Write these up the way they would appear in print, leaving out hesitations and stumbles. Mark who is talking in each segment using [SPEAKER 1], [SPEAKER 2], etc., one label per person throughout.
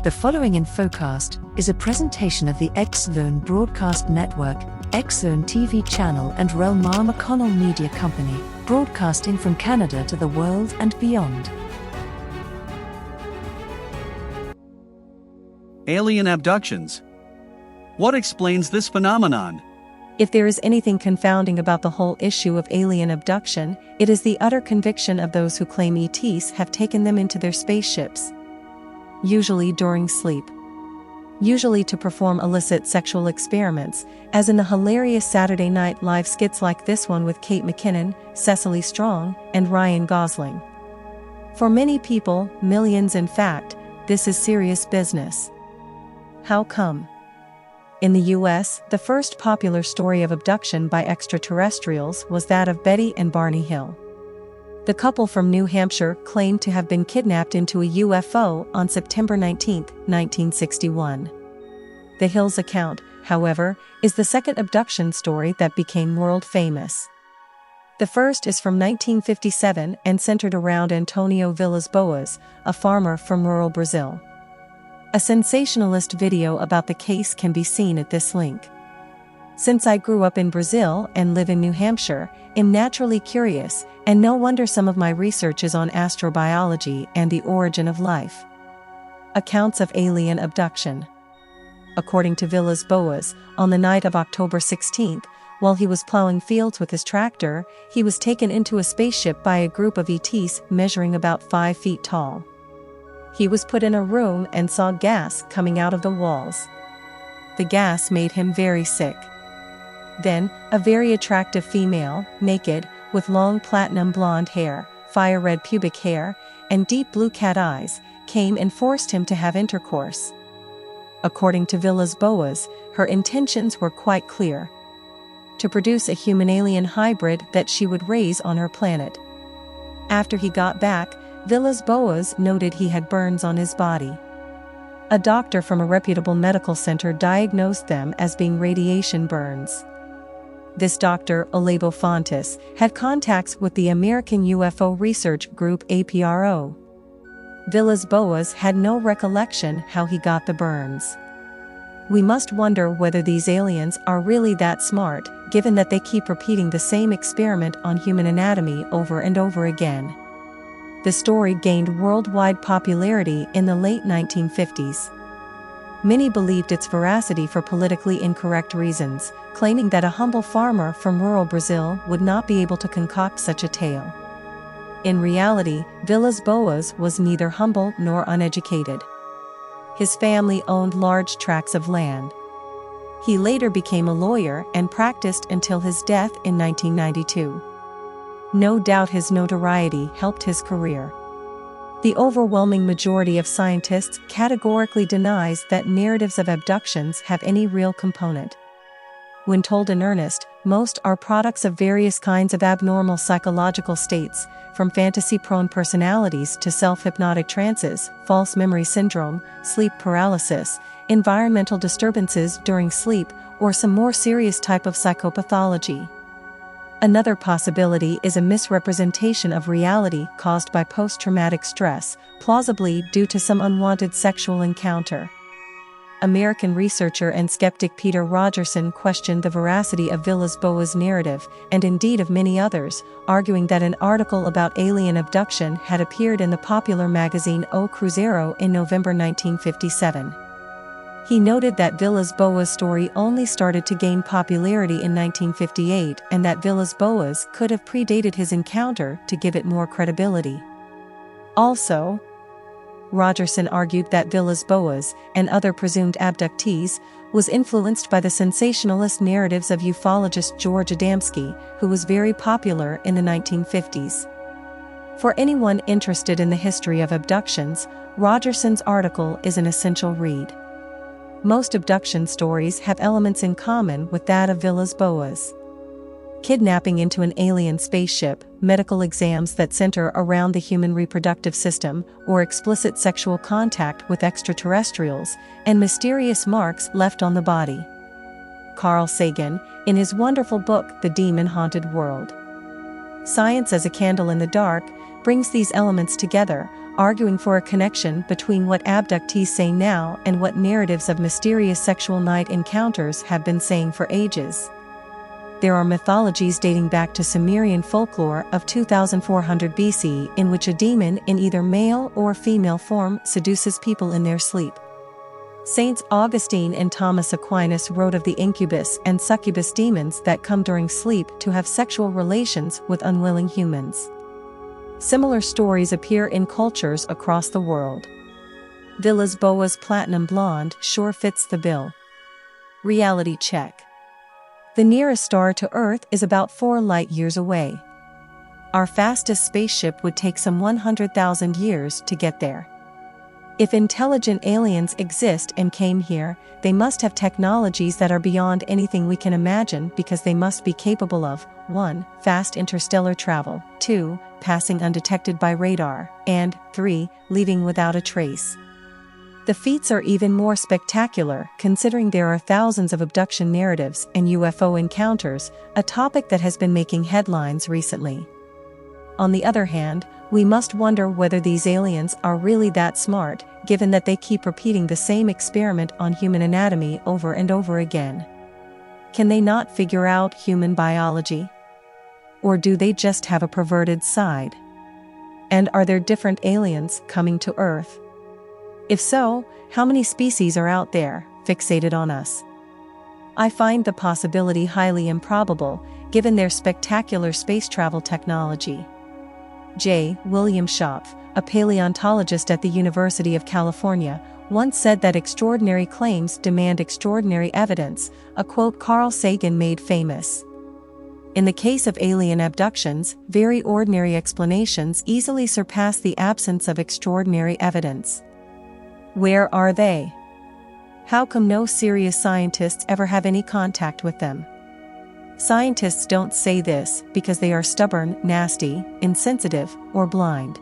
[SPEAKER 1] The following infocast is a presentation of the X-Zone Broadcast Network, X-Zone TV channel and Relmar McConnell Media Company, broadcasting from Canada to the world and beyond.
[SPEAKER 2] Alien abductions. What explains this phenomenon?
[SPEAKER 3] If there is anything confounding about the whole issue of alien abduction, it is the utter conviction of those who claim ETs have taken them into their spaceships. Usually during sleep. Usually to perform illicit sexual experiments, as in the hilarious Saturday Night Live skits like this one with Kate McKinnon, Cecily Strong, and Ryan Gosling. For many people, millions in fact, this is serious business. How come? In the US, the first popular story of abduction by extraterrestrials was that of Betty and Barney Hill. The couple from New Hampshire claimed to have been kidnapped into a UFO on September 19, 1961. The Hills' account, however, is the second abduction story that became world famous. The first is from 1957 and centered around Antonio Villas-Boas, a farmer from rural Brazil. A sensationalist video about the case can be seen at this link. Since I grew up in Brazil and live in New Hampshire, I'm naturally curious, and no wonder some of my research is on astrobiology and the origin of life. Accounts of alien abduction. According to Villas-Boas, on the night of October 16, while he was plowing fields with his tractor, he was taken into a spaceship by a group of ETs measuring about 5 feet tall. He was put in a room and saw gas coming out of the walls. The gas made him very sick. Then, a very attractive female, naked, with long platinum blonde hair, fire-red pubic hair, and deep blue cat eyes, came and forced him to have intercourse. According to Villas-Boas, her intentions were quite clear: to produce a human-alien hybrid that she would raise on her planet. After he got back, Villas-Boas noted he had burns on his body. A doctor from a reputable medical center diagnosed them as being radiation burns. This doctor, Olavo Fontes, had contacts with the American UFO Research Group APRO. Villas-Boas had no recollection how he got the burns. We must wonder whether these aliens are really that smart, given that they keep repeating the same experiment on human anatomy over and over again. The story gained worldwide popularity in the late 1950s. Many believed its veracity for politically incorrect reasons, claiming that a humble farmer from rural Brazil would not be able to concoct such a tale. In reality, Villas-Boas was neither humble nor uneducated. His family owned large tracts of land. He later became a lawyer and practiced until his death in 1992. No doubt his notoriety helped his career. The overwhelming majority of scientists categorically denies that narratives of abductions have any real component. When told in earnest, most are products of various kinds of abnormal psychological states, from fantasy-prone personalities to self-hypnotic trances, false memory syndrome, sleep paralysis, environmental disturbances during sleep, or some more serious type of psychopathology. Another possibility is a misrepresentation of reality caused by post-traumatic stress, plausibly due to some unwanted sexual encounter. American researcher and skeptic Peter Rogerson questioned the veracity of Villas-Boas' narrative, and indeed of many others, arguing that an article about alien abduction had appeared in the popular magazine O Cruzeiro in November 1957. He noted that Villas-Boas' story only started to gain popularity in 1958 and that Villas-Boas could have predated his encounter to give it more credibility. Also, Rogerson argued that Villas-Boas, and other presumed abductees, was influenced by the sensationalist narratives of ufologist George Adamski, who was very popular in the 1950s. For anyone interested in the history of abductions, Rogerson's article is an essential read. Most abduction stories have elements in common with that of Villas-Boas. Kidnapping into an alien spaceship, medical exams that center around the human reproductive system, or explicit sexual contact with extraterrestrials, and mysterious marks left on the body. Carl Sagan, in his wonderful book The Demon-Haunted World. Science as a Candle in the Dark, brings these elements together, arguing for a connection between what abductees say now and what narratives of mysterious sexual night encounters have been saying for ages. There are mythologies dating back to Sumerian folklore of 2400 BC in which a demon in either male or female form seduces people in their sleep. Saints Augustine and Thomas Aquinas wrote of the incubus and succubus demons that come during sleep to have sexual relations with unwilling humans. Similar stories appear in cultures across the world. Villas-Boas Platinum Blonde sure fits the bill. Reality check. The nearest star to Earth is about 4 light-years away. Our fastest spaceship would take some 100,000 years to get there. If intelligent aliens exist and came here, they must have technologies that are beyond anything we can imagine because they must be capable of 1. Fast interstellar travel, 2. Passing undetected by radar, and 3. Leaving without a trace. The feats are even more spectacular considering there are thousands of abduction narratives and UFO encounters, a topic that has been making headlines recently. On the other hand, we must wonder whether these aliens are really that smart, given that they keep repeating the same experiment on human anatomy over and over again. Can they not figure out human biology? Or do they just have a perverted side? And are there different aliens coming to Earth? If so, how many species are out there, fixated on us? I find the possibility highly improbable, given their spectacular space travel technology. J. William Schopf, a paleontologist at the University of California, once said that extraordinary claims demand extraordinary evidence, a quote Carl Sagan made famous. In the case of alien abductions, very ordinary explanations easily surpass the absence of extraordinary evidence. Where are they? How come no serious scientists ever have any contact with them? Scientists don't say this because they are stubborn, nasty, insensitive, or blind.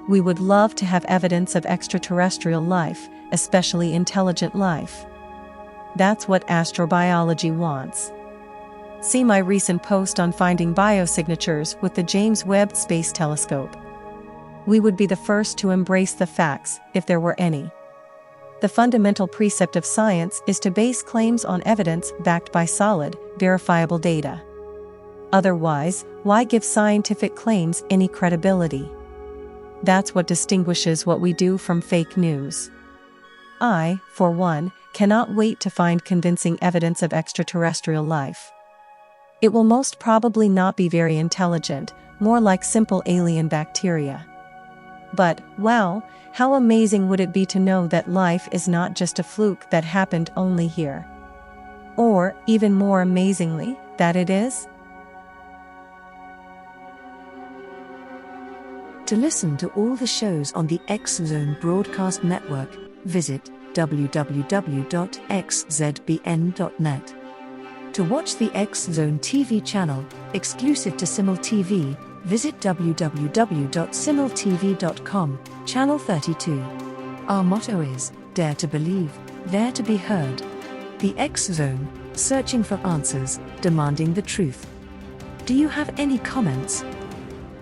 [SPEAKER 3] We would love to have evidence of extraterrestrial life, especially intelligent life. That's what astrobiology wants. See my recent post on finding biosignatures with the James Webb Space Telescope. We would be the first to embrace the facts, if there were any. The fundamental precept of science is to base claims on evidence backed by solid, verifiable data. Otherwise, why give scientific claims any credibility? That's what distinguishes what we do from fake news. I, for one, cannot wait to find convincing evidence of extraterrestrial life. It will most probably not be very intelligent, more like simple alien bacteria. But, wow, how amazing would it be to know that life is not just a fluke that happened only here? Or, even more amazingly, that it is?
[SPEAKER 1] To listen to all the shows on the X Zone Broadcast Network, visit www.xzbn.net. To watch the X Zone TV channel, exclusive to Simul TV, visit www.simultv.com, channel 32. Our motto is, dare to believe, dare to be heard. The X Zone, searching for answers, demanding the truth. Do you have any comments?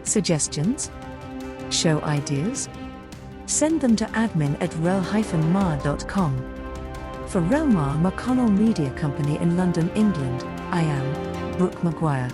[SPEAKER 1] Suggestions? Show ideas? Send them to admin@rel-mar.com. For Relmar McConnell Media Company in London, England, I am Brooke Maguire.